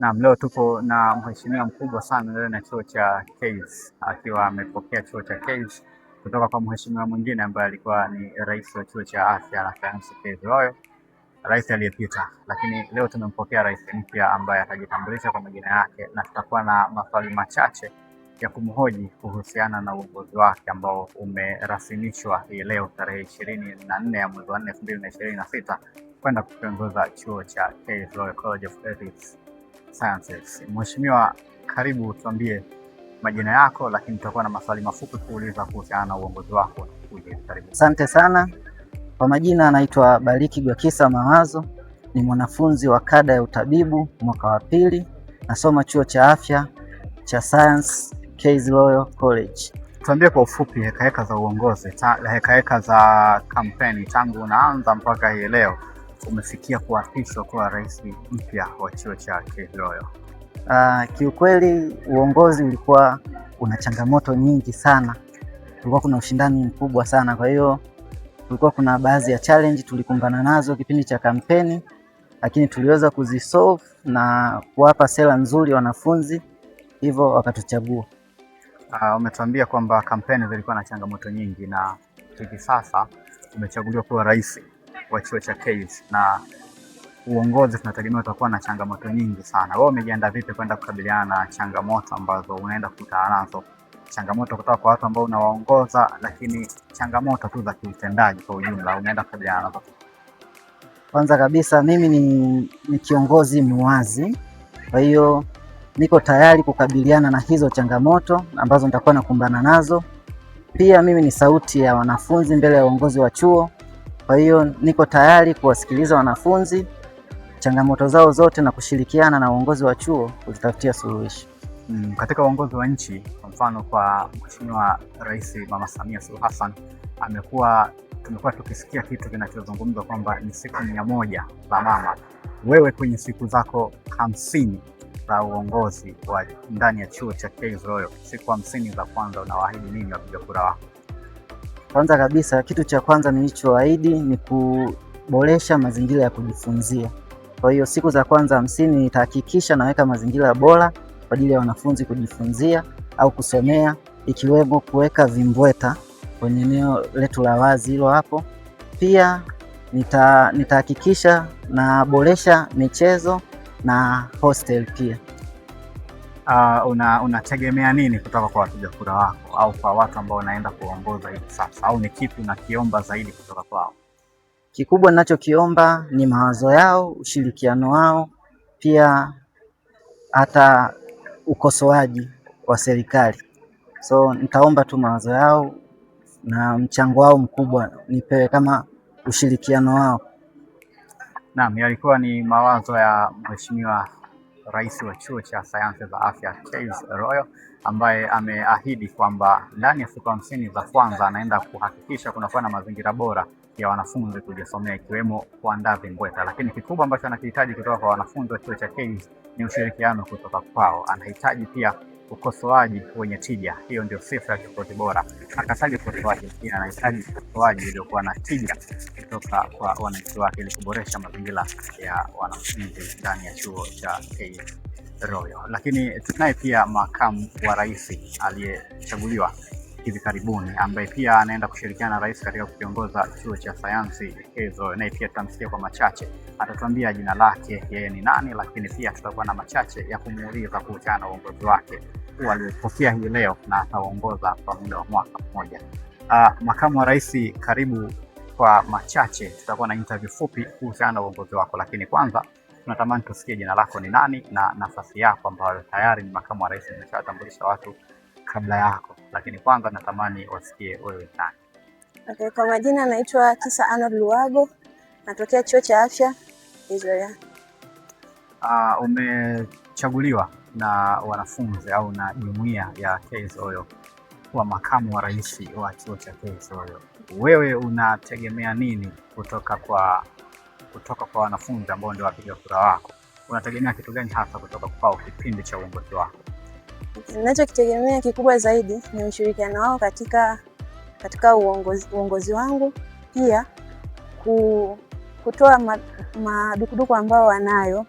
Naam, leo tupo na mheshimiwa mkubwa sana ndani ya chuo cha KES akiwa amepokea chuo cha KES kutoka kwa mheshimiwa mwingine ambaye alikuwa ni rais wa chuo cha afya na sayansi KES Royal, rais aliyepita. Lakini leo tumempokea rais mpya ambaye atajitambulisha kwa majina yake, na tutakuwa na maswali machache ya kumhoji kuhusiana na uongozi wake ambao umerasimishwa hii leo tarehe 24 ya mwezi wa 4 2026 kwenda kuongoza chuo cha KES Royal College of Ethics Sciences. Mheshimiwa, karibu, tuambie majina yako, lakini tutakuwa na maswali mafupi kuuliza kuhusiana na uongozi wako. Karibu. Asante sana. Kwa majina anaitwa Bariki Gwakisa Mawazo, ni mwanafunzi wa kada ya utabibu mwaka wa pili, nasoma chuo cha afya cha Science KES Royal College. Tuambie kwa ufupi hekaheka za uongozi, hekaheka za kampeni tangu unaanza mpaka hii leo umefikia kuapishwa kuwa rais mpya wa chuo cha KES Royal. Kiukweli uongozi ulikuwa una changamoto nyingi sana, kulikuwa kuna ushindani mkubwa sana, kwa hiyo kulikuwa kuna baadhi ya challenge tulikumbana nazo kipindi cha kampeni, lakini tuliweza kuzisolve na kuwapa sera nzuri wanafunzi, hivyo wakatuchagua. Umetuambia kwamba kampeni zilikuwa na changamoto nyingi na hivi sasa umechaguliwa kuwa rais wa chuo cha KES na uongozi tunategemea utakuwa na changamoto nyingi sana. Wewe umejiandaa vipi kwenda kukabiliana na changamoto ambazo unaenda kukutana nazo? Changamoto kutoka kwa watu ambao unawaongoza, lakini changamoto tu za kiutendaji kwa ujumla unaenda kukabiliana nazo? Kwanza kabisa mimi ni kiongozi muwazi, kwa hiyo niko tayari kukabiliana na hizo changamoto ambazo nitakuwa nakumbana nazo. Pia mimi ni sauti ya wanafunzi mbele ya uongozi wa chuo, kwa hiyo niko tayari kuwasikiliza wanafunzi changamoto zao zote na kushirikiana na uongozi wa chuo kuzitafutia suluhisho. Katika uongozi wa nchi, kwa mfano kwa Mheshimiwa Rais Mama Samia Suluhu Hassan, tumekuwa tukisikia kitu kinachozungumzwa kwamba ni siku 100 za mama. Wewe kwenye siku zako 50 za uongozi wa ndani ya chuo cha KES Royal, siku 50 za kwanza unawaahidi nini wapiga kura wako? Kwanza kabisa, kitu cha kwanza nilichoahidi ni kuboresha mazingira ya kujifunzia. Kwa hiyo siku za kwanza 50 nitahakikisha naweka mazingira bora kwa ajili ya wanafunzi kujifunzia au kusomea, ikiwemo kuweka vimbweta kwenye eneo letu la wazi hilo hapo. Pia nitahakikisha na boresha michezo na hostel pia. Unategemea nini kutoka kwa wapiga kura wako au kwa watu ambao unaenda kuongoza hivi sasa, au ni kipi unakiomba zaidi kutoka kwao? Kikubwa ninachokiomba ni mawazo yao, ushirikiano wao, pia hata ukosoaji wa serikali. So nitaomba tu mawazo yao na mchango wao mkubwa nipewe kama ushirikiano wao. Naam, yalikuwa ni mawazo ya Mheshimiwa Rais wa chuo cha sayansi za afya KES Royal, ambaye ameahidi kwamba ndani ya siku 50 za kwanza anaenda kuhakikisha kunakuwa na mazingira bora ya wanafunzi kujisomea, ikiwemo kuandaa vimbweta. Lakini kikubwa ambacho anakihitaji kutoka kwa wanafunzi wa chuo cha KES ni ushirikiano kutoka kwao. Anahitaji pia ukosoaji wenye tija. Hiyo ndio sifa ya kiongozi bora. Akataja ukosoaji, lakini anahitaji ukosoaji uliokuwa na tija kutoka kwa wananchi wake ili kuboresha mazingira ya wanafunzi ndani ya chuo cha KES Royal. Lakini tunaye pia makamu wa rais aliyechaguliwa hivi karibuni, ambaye pia anaenda kushirikiana na rais katika kukiongoza chuo cha sayansi KES Royal. Naye pia tutamsikia kwa machache, atatuambia jina lake, yeye ni nani, lakini pia tutakuwa na machache ya kumuuliza kuhusiana na uongozi wake aliyopokea hii leo na ataongoza kwa muda wa mwaka mmoja. Makamu wa rais, karibu. Kwa machache tutakuwa na interview fupi kuhusiana na uongozi wako, lakini kwanza tunatamani tusikie jina lako ni nani na nafasi yako ambayo tayari ni makamu wa rais. Nimeshatambulisha watu kabla yako, lakini kwanza natamani wasikie wewe nani. Okay, kwa majina naitwa Kisa Arnold Luago, natokea chuo cha afya Israel. Umechaguliwa na wanafunzi au na jumuiya ya KES Royal kuwa makamu wa rais wa chuo cha KES Royal. Wewe unategemea nini kutoka kwa wanafunzi ambao ndio wapiga kura wako? Unategemea kitu gani hasa kutoka kwao kipindi cha uongozi wako? Ninachokitegemea kikubwa zaidi ni ushirikiano wao katika uongozi wangu, pia kutoa madukuduku ambao wanayo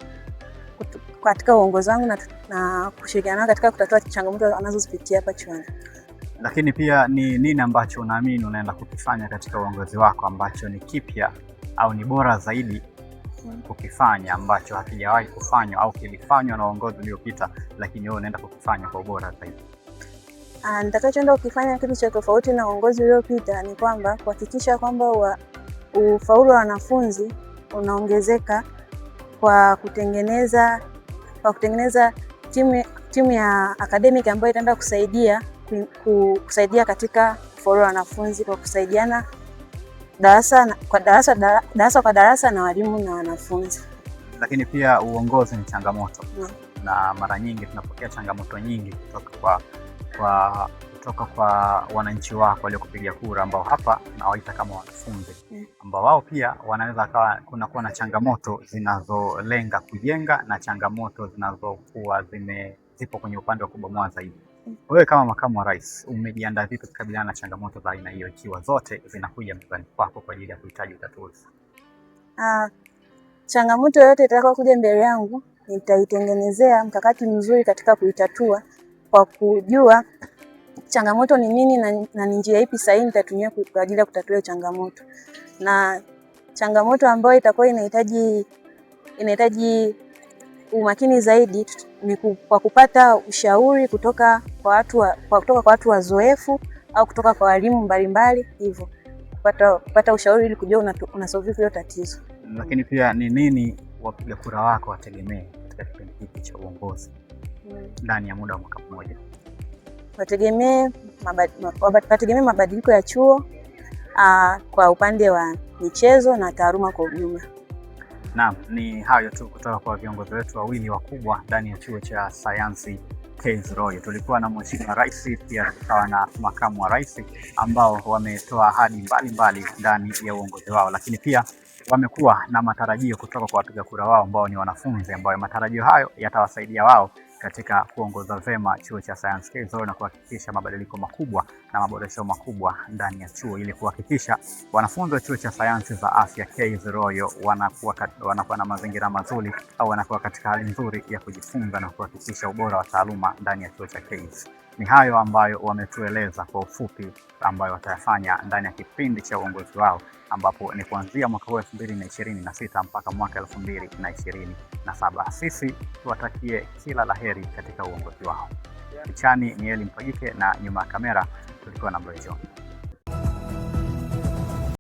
katika uongozi wangu na kushirikiana katika kutatua changamoto wanazozipitia hapa chuoni. Lakini pia ni nini ambacho unaamini unaenda kukifanya katika uongozi wako ambacho ni kipya au ni bora zaidi kukifanya ambacho hakijawahi kufanywa au kilifanywa na uongozi uliopita, lakini wewe unaenda kukifanya kwa ubora zaidi? Nitakachoenda kukifanya kitu cha tofauti na uongozi uliopita ni kwamba kuhakikisha kwamba ufaulu wa wanafunzi unaongezeka kwa kutengeneza timu ya academic ambayo itaenda kusaidia katika ufaulu wa wanafunzi kwa kusaidiana darasa kwa darasa na walimu na wanafunzi. Lakini pia uongozi ni changamoto na mara nyingi tunapokea changamoto nyingi kutoka kwa wananchi wako waliokupigia kura, ambao hapa nawaita kama wanafunzi, ambao wao pia wanaweza kunakuwa na changamoto zinazolenga kujenga na changamoto zinazokuwa zipo kwenye upande wa kubomoa zaidi. Wewe kama makamu wa rais umejiandaa vipi kukabiliana na changamoto za aina hiyo ikiwa zote zinakuja mezani kwako kwa ajili ya kuhitaji utatuzi? Changamoto yote itakayokuja mbele yangu nitaitengenezea mkakati mzuri katika kuitatua kwa kujua changamoto ni nini na ni njia ipi sahihi nitatumia kwa ajili ya kutatua changamoto. Na changamoto ambayo itakuwa inahitaji umakini zaidi ni kwa kupata ushauri kutoka kwa watu wazoefu au kutoka kwa walimu mbalimbali, hivyo kupata ushauri ili kujua unasolve hilo tatizo. Lakini pia ni nini wapiga kura wako wategemee katika kipindi hiki cha uongozi ndani ya muda wa mwaka mmoja? Wategemee mabadiliko ya chuo kwa upande wa michezo na taaluma kwa ujumla. Naam, ni hayo tu kutoka kwa viongozi wetu wawili wakubwa ndani ya chuo cha sayansi Kaynes Royal. Tulikuwa na Mheshimiwa Rais, pia tukawa na makamu wa rais ambao wametoa ahadi mbalimbali ndani ya uongozi wao, lakini pia wamekuwa na matarajio kutoka kwa wapiga kura wao ambao ni wanafunzi, ambao matarajio hayo yatawasaidia wao katika kuongoza vema chuo cha sayansi Kaynes Royal na kuhakikisha mabadiliko makubwa na maboresho makubwa ndani ya chuo, ili kuhakikisha wanafunzi wa chuo cha sayansi za afya Kaynes Royal wanakuwa na mazingira mazuri au wanakuwa katika hali nzuri ya kujifunza na kuhakikisha ubora wa taaluma ndani ya chuo cha Kaynes. Ni hayo ambayo wametueleza kwa ufupi ambayo watayafanya ndani ya kipindi cha uongozi wao, ambapo ni kuanzia mwaka 2026 mpaka mwaka 2027. Sisi tuwatakie kila laheri katika uongozi wao. Pichani ni Eli Mpagike na nyuma ya kamera tulikuwa na Brian.